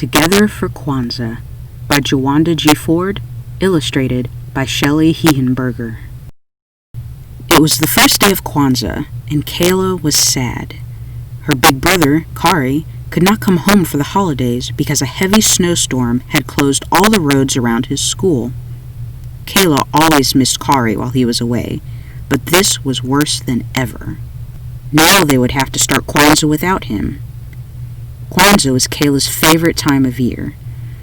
Together for Kwanzaa by Jawanda G. Ford, illustrated by Shelley Hehenberger. It was the first day of Kwanzaa, and Kayla was sad. Her big brother, Kari, could not come home for the holidays because a heavy snowstorm had closed all the roads around his school. Kayla always missed Kari while he was away, but this was worse than ever. Now they would have to start Kwanzaa without him. Kwanzaa was Kayla's favorite time of year.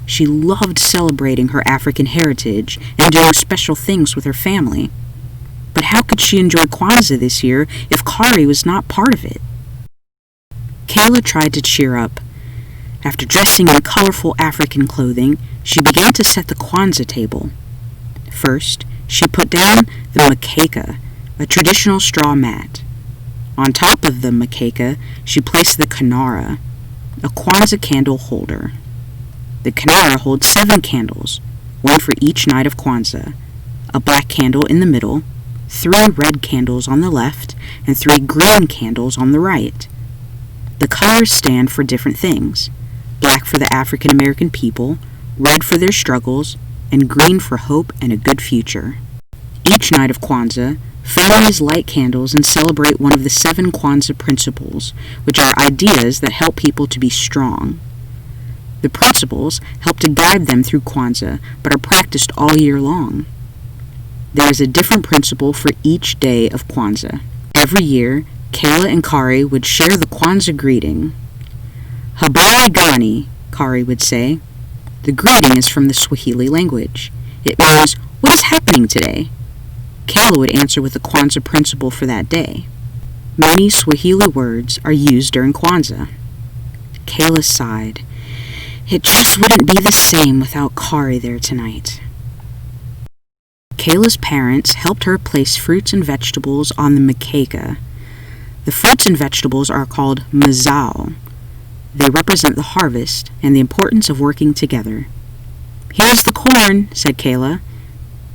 She loved celebrating her African heritage and doing special things with her family. But how could she enjoy Kwanzaa this year if Kari was not part of it? Kayla tried to cheer up. After dressing in colorful African clothing, she began to set the Kwanzaa table. First, she put down the mkeka, a traditional straw mat. On top of the mkeka, she placed the kinara, a Kwanzaa candle holder. The kinara holds 7 candles, one for each night of Kwanzaa, a black candle in the middle, 3 red candles on the left, and 3 green candles on the right. The colors stand for different things: black for the African American people, red for their struggles, and green for hope and a good future. Each night of Kwanzaa, families light candles and celebrate one of the 7 Kwanzaa principles, which are ideas that help people to be strong. The principles help to guide them through Kwanzaa, but are practiced all year long. There is a different principle for each day of Kwanzaa. Every year, Kayla and Kari would share the Kwanzaa greeting. Habari gani, Kari would say. The greeting is from the Swahili language. It means, what is happening today? Kayla would answer with the Kwanzaa principle for that day. Many Swahili words are used during Kwanzaa. Kayla sighed. It just wouldn't be the same without Kari there tonight. Kayla's parents helped her place fruits and vegetables on the mkeka. The fruits and vegetables are called mazao. They represent the harvest and the importance of working together. Here's the corn, said Kayla.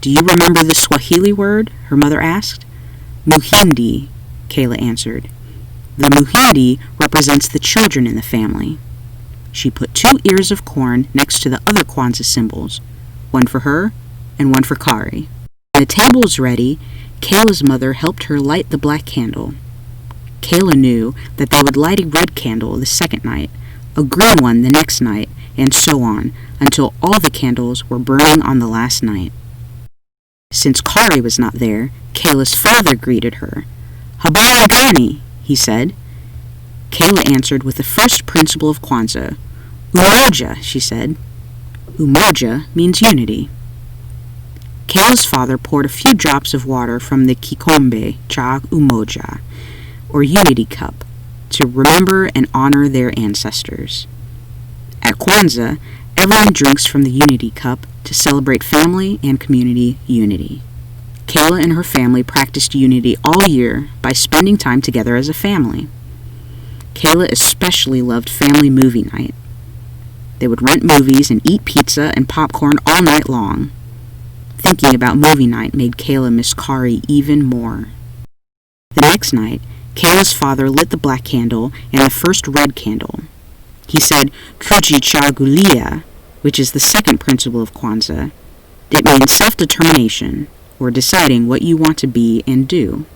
Do you remember the Swahili word? Her mother asked. Muhindi, Kayla answered. The muhindi represents the children in the family. She put 2 ears of corn next to the other Kwanzaa symbols, one for her and one for Kari. When the table was ready, Kayla's mother helped her light the black candle. Kayla knew that they would light a red candle the second night, a green one the next night, and so on, until all the candles were burning on the last night. Since Kari was not there, Kayla's father greeted her. Habari gani, he said. Kayla answered with the first principle of Kwanzaa. Umoja, she said. Umoja means unity. Kayla's father poured a few drops of water from the kikombe cha umoja, or unity cup, to remember and honor their ancestors. At Kwanzaa, everyone drinks from the unity cup to celebrate family and community unity. Kayla and her family practiced unity all year by spending time together as a family. Kayla especially loved family movie night. They would rent movies and eat pizza and popcorn all night long. Thinking about movie night made Kayla miss Kari even more. The next night, Kayla's father lit the black candle and the first red candle. He said, Kujichagulia, which is the second principle of Kwanzaa. It means self-determination, or deciding what you want to be and do.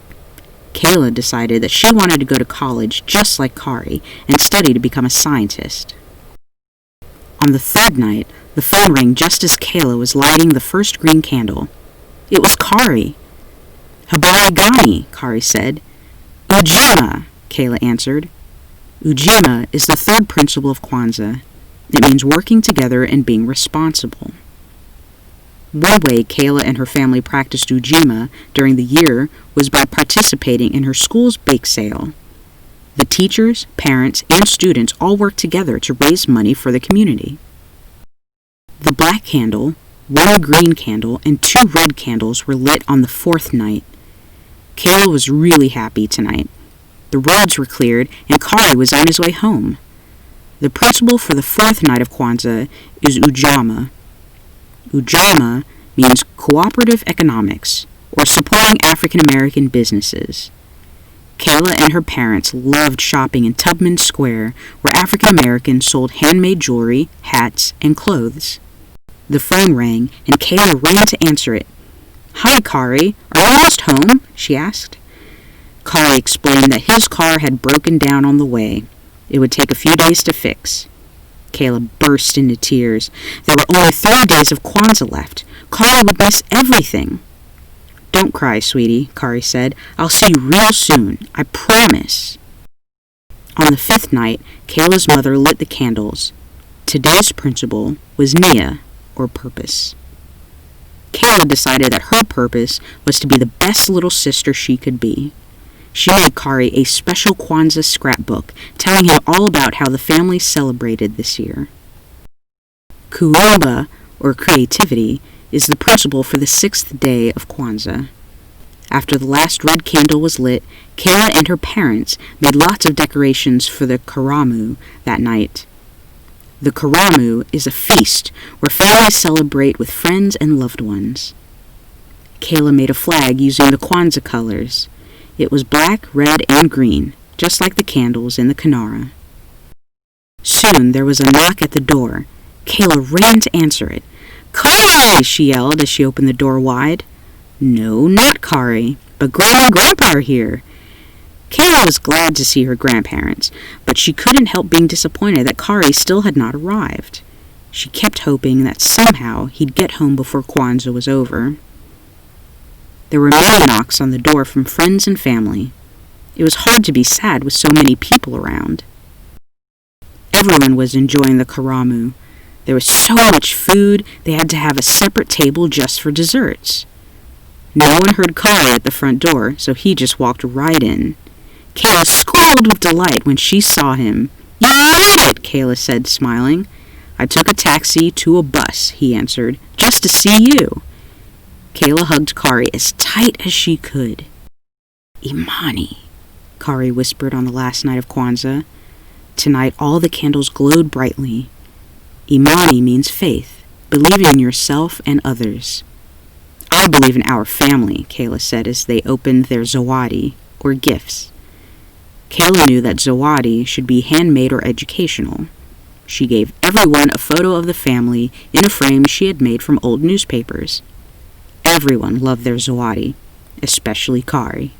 Kayla decided that she wanted to go to college just like Kari and study to become a scientist. On the 3rd night, the phone rang just as Kayla was lighting the first green candle. It was Kari. Habari gani, Kari said. Ujima, Kayla answered. Ujima is the 3rd principle of Kwanzaa. It means working together and being responsible. One way Kayla and her family practiced Ujima during the year was by participating in her school's bake sale. The teachers, parents, and students all worked together to raise money for the community. The black candle, 1 green candle, and 2 red candles were lit on the 4th night. Kayla was really happy tonight. The roads were cleared, and Kari was on his way home. The principle for the 4th night of Kwanzaa is Ujamaa. Ujamaa means cooperative economics, or supporting African American businesses. Kayla and her parents loved shopping in Tubman Square, where African Americans sold handmade jewelry, hats, and clothes. The phone rang, and Kayla ran to answer it. "Hi, Kari. Are you almost home?" she asked. Kari explained that his car had broken down on the way. It would take a few days to fix. Kayla burst into tears. There were only 3 days of Kwanzaa left. Kari would miss everything. "Don't cry, sweetie," Kari said. "I'll see you real soon. I promise." On the 5th night, Kayla's mother lit the candles. Today's principle was Nia, or purpose. Kayla decided that her purpose was to be the best little sister she could be. She made Kari a special Kwanzaa scrapbook, telling him all about how the family celebrated this year. Kuomba, or creativity, is the principle for the 6th day of Kwanzaa. After the last red candle was lit, Kayla and her parents made lots of decorations for the Karamu that night. The Karamu is a feast where families celebrate with friends and loved ones. Kayla made a flag using the Kwanzaa colors. It was black, red, and green, just like the candles in the Kinara. Soon there was a knock at the door. Kayla ran to answer it. "Kari!" she yelled as she opened the door wide. No, not Kari, but Grandma and Grandpa are here. Kayla was glad to see her grandparents, but she couldn't help being disappointed that Kari still had not arrived. She kept hoping that somehow he'd get home before Kwanzaa was over. There were many knocks on the door from friends and family. It was hard to be sad with so many people around. Everyone was enjoying the Karamu. There was so much food, they had to have a separate table just for desserts. No one heard Kari at the front door, so he just walked right in. Kayla squealed with delight when she saw him. "You made it," Kayla said, smiling. "I took a taxi to a bus," he answered, "just to see you." Kayla hugged Kari as tight as she could. "Imani," Kari whispered on the last night of Kwanzaa. Tonight all the candles glowed brightly. Imani means faith, believing in yourself and others. "I believe in our family," Kayla said as they opened their zawadi, or gifts. Kayla knew that zawadi should be handmade or educational. She gave everyone a photo of the family in a frame she had made from old newspapers. Everyone loved their zawadi, especially Kari.